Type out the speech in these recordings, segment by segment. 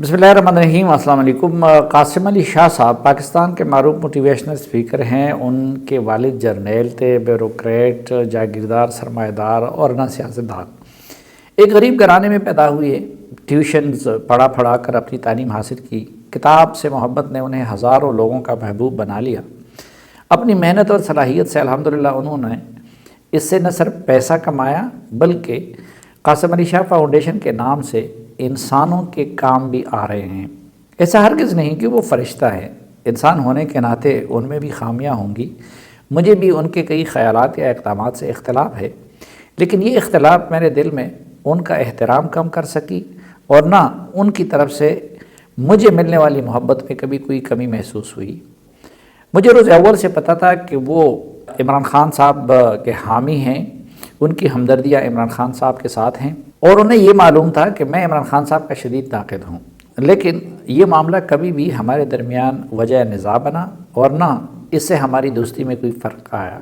بسم اللہ الرحمن الرحیم۔ السلام علیکم۔ قاسم علی شاہ صاحب پاکستان کے معروف موٹیویشنل اسپیکر ہیں۔ ان کے والد جرنیل تھے، بیوروکریٹ، جاگیردار، سرمایہ دار اور نہ سیاستدان۔ ایک غریب گھرانے میں پیدا ہوئے، ٹیوشنز پڑھا کر اپنی تعلیم حاصل کی۔ کتاب سے محبت نے انہیں ہزاروں لوگوں کا محبوب بنا لیا۔ اپنی محنت اور صلاحیت سے الحمدللہ انہوں نے اس سے نہ صرف پیسہ کمایا بلکہ قاسم علی شاہ فاؤنڈیشن کے نام سے انسانوں کے کام بھی آ رہے ہیں۔ ایسا ہرگز نہیں کہ وہ فرشتہ ہے، انسان ہونے کے ناطے ان میں بھی خامیاں ہوں گی۔ مجھے بھی ان کے کئی خیالات یا اقدامات سے اختلاف ہے، لیکن یہ اختلاف میرے دل میں ان کا احترام کم کر سکی اور نہ ان کی طرف سے مجھے ملنے والی محبت میں کبھی کوئی کمی محسوس ہوئی۔ مجھے روز اول سے پتہ تھا کہ وہ عمران خان صاحب کے حامی ہیں، ان کی ہمدردیاں عمران خان صاحب کے ساتھ ہیں، اور انہیں یہ معلوم تھا کہ میں عمران خان صاحب کا شدید ناقد ہوں، لیکن یہ معاملہ کبھی بھی ہمارے درمیان وجہ نزاع بنا اور نہ اس سے ہماری دوستی میں کوئی فرق آیا۔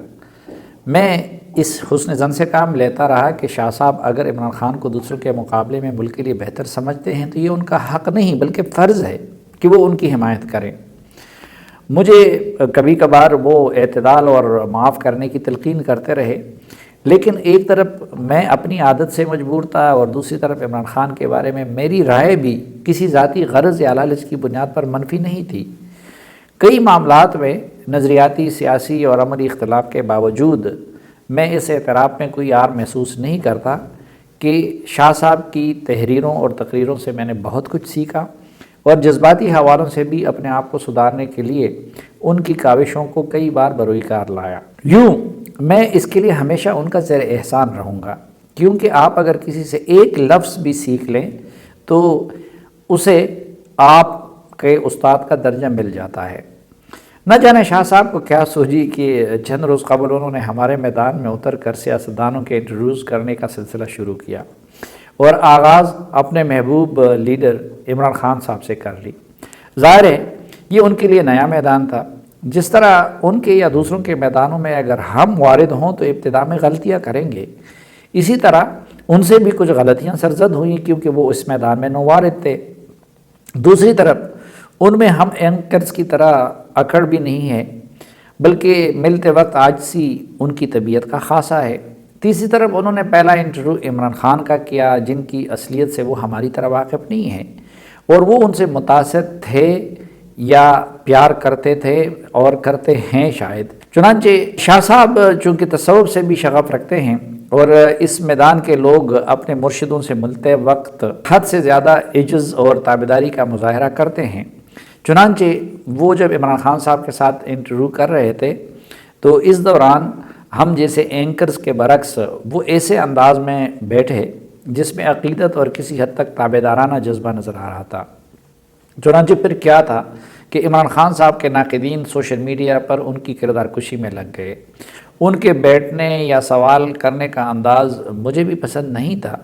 میں اس حسن ظن سے کام لیتا رہا کہ شاہ صاحب اگر عمران خان کو دوسروں کے مقابلے میں ملک کے لیے بہتر سمجھتے ہیں تو یہ ان کا حق نہیں بلکہ فرض ہے کہ وہ ان کی حمایت کریں۔ مجھے کبھی کبھار وہ اعتدال اور معاف کرنے کی تلقین کرتے رہے، لیکن ایک طرف میں اپنی عادت سے مجبور تھا اور دوسری طرف عمران خان کے بارے میں میری رائے بھی کسی ذاتی غرض یا لالچ کی بنیاد پر منفی نہیں تھی۔ کئی معاملات میں نظریاتی، سیاسی اور عملی اختلاف کے باوجود میں اس اعتراف میں کوئی عار محسوس نہیں کرتا کہ شاہ صاحب کی تحریروں اور تقریروں سے میں نے بہت کچھ سیکھا اور جذباتی حوالوں سے بھی اپنے آپ کو سدھارنے کے لیے ان کی کاوشوں کو کئی بار بروئی کار لایا۔ یوں میں اس کے لیے ہمیشہ ان کا زیر احسان رہوں گا، کیونکہ آپ اگر کسی سے ایک لفظ بھی سیکھ لیں تو اسے آپ کے استاد کا درجہ مل جاتا ہے۔ نہ جانے شاہ صاحب کو کیا سوجی کہ چند روز قبل انہوں نے ہمارے میدان میں اتر کر سیاستدانوں کے انٹرویوز کرنے کا سلسلہ شروع کیا اور آغاز اپنے محبوب لیڈر عمران خان صاحب سے کر لی۔ ظاہر ہے یہ ان کے لیے نیا میدان تھا۔ جس طرح ان کے یا دوسروں کے میدانوں میں اگر ہم وارد ہوں تو ابتدا میں غلطیاں کریں گے، اسی طرح ان سے بھی کچھ غلطیاں سرزد ہوئیں کیونکہ وہ اس میدان میں نووارد تھے۔ دوسری طرف ان میں ہم اینکرز کی طرح اکڑ بھی نہیں ہے بلکہ ملتے وقت عاجزی ان کی طبیعت کا خاصہ ہے۔ تیسری طرف انہوں نے پہلا انٹرویو عمران خان کا کیا جن کی اصلیت سے وہ ہماری طرح واقف نہیں ہیں اور وہ ان سے متاثر تھے یا پیار کرتے تھے اور کرتے ہیں شاید۔ چنانچہ شاہ صاحب چونکہ تصوف سے بھی شغف رکھتے ہیں اور اس میدان کے لوگ اپنے مرشدوں سے ملتے وقت حد سے زیادہ عجز اور تابعداری کا مظاہرہ کرتے ہیں، چنانچہ وہ جب عمران خان صاحب کے ساتھ انٹرویو کر رہے تھے تو اس دوران ہم جیسے اینکرز کے برعکس وہ ایسے انداز میں بیٹھے جس میں عقیدت اور کسی حد تک تابعدارانہ جذبہ نظر آ رہا تھا۔ چنانچہ پھر کیا تھا کہ عمران خان صاحب کے ناقدین سوشل میڈیا پر ان کی کردار کشی میں لگ گئے۔ ان کے بیٹھنے یا سوال کرنے کا انداز مجھے بھی پسند نہیں تھا،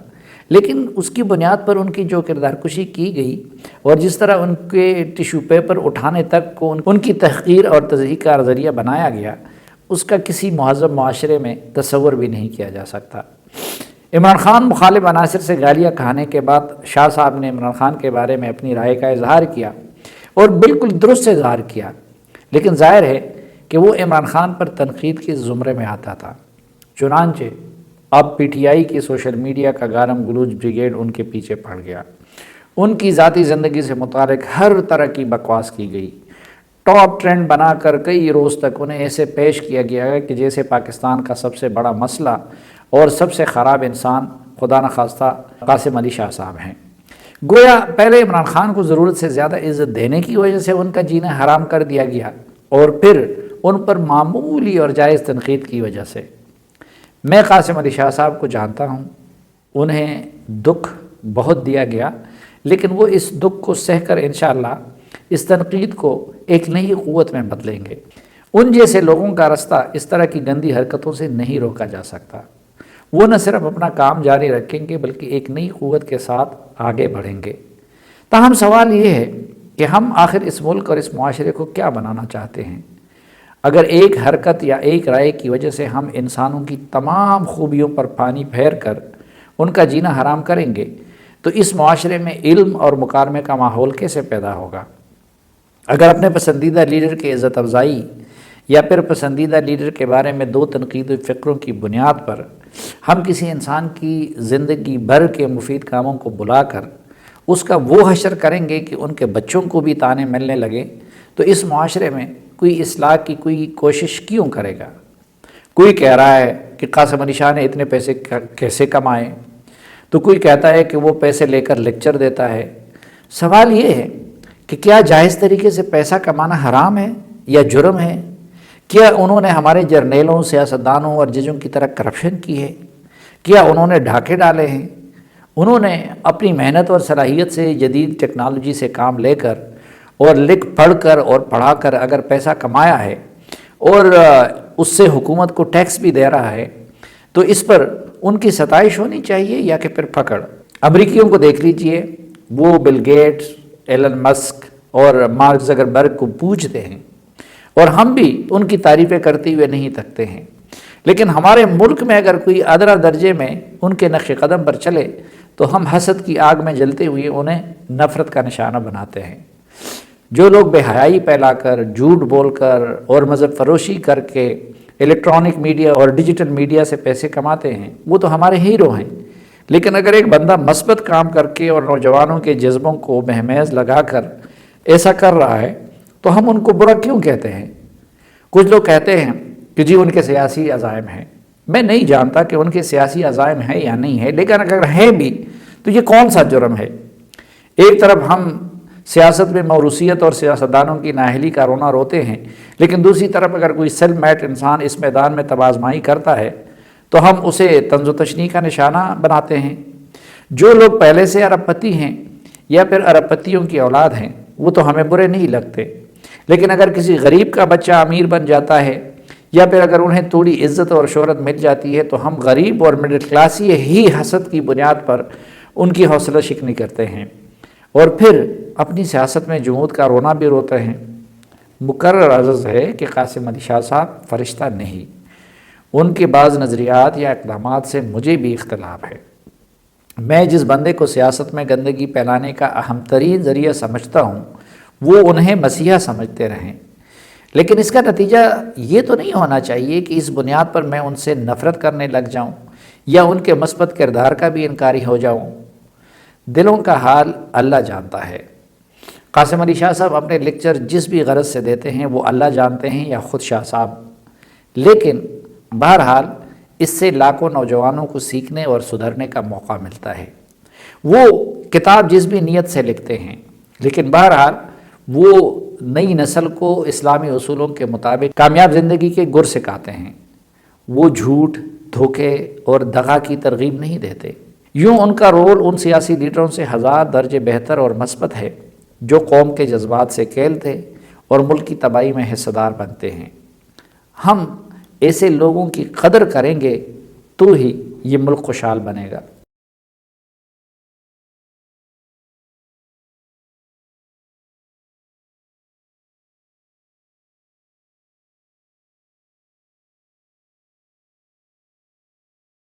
لیکن اس کی بنیاد پر ان کی جو کردار کشی کی گئی اور جس طرح ان کے ٹیشو پیپر اٹھانے تک کو ان کی تحقیر اور تضحیک کا ذریعہ بنایا گیا، اس کا کسی مہذب معاشرے میں تصور بھی نہیں کیا جا سکتا۔ عمران خان مخالف عناصر سے گالیاں کھانے کے بعد شاہ صاحب نے عمران خان کے بارے میں اپنی رائے کا اظہار کیا اور بالکل درست اظہار کیا، لیکن ظاہر ہے کہ وہ عمران خان پر تنقید کے زمرے میں آتا تھا۔ چنانچہ اب پی ٹی آئی کی سوشل میڈیا کا گالم گلوچ بریگیڈ ان کے پیچھے پڑ گیا۔ ان کی ذاتی زندگی سے متعلق ہر طرح کی بکواس کی گئی، ٹاپ ٹرینڈ بنا کر کئی روز تک انہیں ایسے پیش کیا گیا کہ جیسے پاکستان کا سب سے بڑا مسئلہ اور سب سے خراب انسان خدا نخواستہ قاسم علی شاہ صاحب ہیں۔ گویا پہلے عمران خان کو ضرورت سے زیادہ عزت دینے کی وجہ سے ان کا جینا حرام کر دیا گیا اور پھر ان پر معمولی اور جائز تنقید کی وجہ سے۔ میں قاسم علی شاہ صاحب کو جانتا ہوں، انہیں دکھ بہت دیا گیا، لیکن وہ اس دکھ کو سہ کر انشاءاللہ اس تنقید کو ایک نئی قوت میں بدلیں گے۔ ان جیسے لوگوں کا رستہ اس طرح کی گندی حرکتوں سے نہیں روکا جا سکتا۔ وہ نہ صرف اپنا کام جاری رکھیں گے بلکہ ایک نئی قوت کے ساتھ آگے بڑھیں گے۔ تاہم سوال یہ ہے کہ ہم آخر اس ملک اور اس معاشرے کو کیا بنانا چاہتے ہیں؟ اگر ایک حرکت یا ایک رائے کی وجہ سے ہم انسانوں کی تمام خوبیوں پر پانی پھیر کر ان کا جینا حرام کریں گے تو اس معاشرے میں علم اور مکالمے کا ماحول کیسے پیدا ہوگا؟ اگر اپنے پسندیدہ لیڈر کی عزت افزائی یا پھر پسندیدہ لیڈر کے بارے میں دو تنقیدی فکروں کی بنیاد پر ہم کسی انسان کی زندگی بھر کے مفید کاموں کو بلا کر اس کا وہ حشر کریں گے کہ ان کے بچوں کو بھی تانے ملنے لگے، تو اس معاشرے میں کوئی اصلاح کی کوئی کوشش کیوں کرے گا؟ کوئی کہہ رہا ہے کہ قاسم علی شاہ نے اتنے پیسے کیسے کمائے، تو کوئی کہتا ہے کہ وہ پیسے لے کر لیکچر دیتا ہے۔ سوال یہ ہے کہ کیا جائز طریقے سے پیسہ کمانا حرام ہے یا جرم ہے؟ کیا انہوں نے ہمارے جرنیلوں، سیاستدانوں اور ججوں کی طرح کرپشن کی ہے؟ کیا انہوں نے ڈھاکے ڈالے ہیں؟ انہوں نے اپنی محنت اور صلاحیت سے جدید ٹیکنالوجی سے کام لے کر اور لکھ پڑھ کر اور پڑھا کر اگر پیسہ کمایا ہے اور اس سے حکومت کو ٹیکس بھی دے رہا ہے، تو اس پر ان کی ستائش ہونی چاہیے یا کہ پھر پکڑ؟ امریکیوں کو دیکھ لیجئے، وہ بل گیٹس، ایلن مسک اور مارک زکربرگ کو پوجتے ہیں، اور ہم بھی ان کی تعریفیں کرتے ہوئے نہیں تھکتے ہیں۔ لیکن ہمارے ملک میں اگر کوئی ادنا درجے میں ان کے نقش قدم پر چلے تو ہم حسد کی آگ میں جلتے ہوئے انہیں نفرت کا نشانہ بناتے ہیں۔ جو لوگ بے حیائی پھیلا کر، جھوٹ بول کر اور مذہب فروشی کر کے الیکٹرانک میڈیا اور ڈیجیٹل میڈیا سے پیسے کماتے ہیں، وہ تو ہمارے ہیرو ہیں۔ لیکن اگر ایک بندہ مثبت کام کر کے اور نوجوانوں کے جذبوں کو مہمیز لگا کر ایسا کر رہا ہے تو ہم ان کو برا کیوں کہتے ہیں؟ کچھ لوگ کہتے ہیں کہ جی ان کے سیاسی عزائم ہیں۔ میں نہیں جانتا کہ ان کے سیاسی عزائم ہیں یا نہیں ہے، لیکن اگر ہیں بھی تو یہ کون سا جرم ہے؟ ایک طرف ہم سیاست میں موروثیت اور سیاستدانوں کی نااہلی کا رونا روتے ہیں، لیکن دوسری طرف اگر کوئی سیلف میڈ انسان اس میدان میں تبازمائی کرتا ہے تو ہم اسے طنز و تشنیع کا نشانہ بناتے ہیں۔ جو لوگ پہلے سے ارب پتی ہیں یا پھر ارب پتیوں کی اولاد ہیں وہ تو ہمیں برے نہیں لگتے، لیکن اگر کسی غریب کا بچہ امیر بن جاتا ہے یا پھر اگر انہیں تھوڑی عزت اور شہرت مل جاتی ہے تو ہم غریب اور مڈل کلاسی ہی حسد کی بنیاد پر ان کی حوصلہ شکنی کرتے ہیں، اور پھر اپنی سیاست میں جمود کا رونا بھی روتے ہیں۔ مقرر عرض ہے کہ قاسم علی شاہ صاحب فرشتہ نہیں، ان کے بعض نظریات یا اقدامات سے مجھے بھی اختلاف ہے۔ میں جس بندے کو سیاست میں گندگی پھیلانے کا اہم ترین ذریعہ سمجھتا ہوں وہ انہیں مسیحا سمجھتے رہیں، لیکن اس کا نتیجہ یہ تو نہیں ہونا چاہیے کہ اس بنیاد پر میں ان سے نفرت کرنے لگ جاؤں یا ان کے مثبت کردار کا بھی انکاری ہو جاؤں۔ دلوں کا حال اللہ جانتا ہے۔ قاسم علی شاہ صاحب اپنے لیکچر جس بھی غرض سے دیتے ہیں وہ اللہ جانتے ہیں یا خود شاہ صاحب، لیکن بہرحال اس سے لاکھوں نوجوانوں کو سیکھنے اور سدھرنے کا موقع ملتا ہے۔ وہ کتاب جس بھی نیت سے لکھتے ہیں، لیکن بہرحال وہ نئی نسل کو اسلامی اصولوں کے مطابق کامیاب زندگی کے گر سکھاتے ہیں۔ وہ جھوٹ، دھوکے اور دغا کی ترغیب نہیں دیتے۔ یوں ان کا رول ان سیاسی لیڈروں سے ہزار درجے بہتر اور مثبت ہے جو قوم کے جذبات سے کھیلتے اور ملک کی تباہی میں حصہ دار بنتے ہیں۔ ہم ایسے لوگوں کی قدر کریں گے تو ہی یہ ملک خوشحال بنے گا۔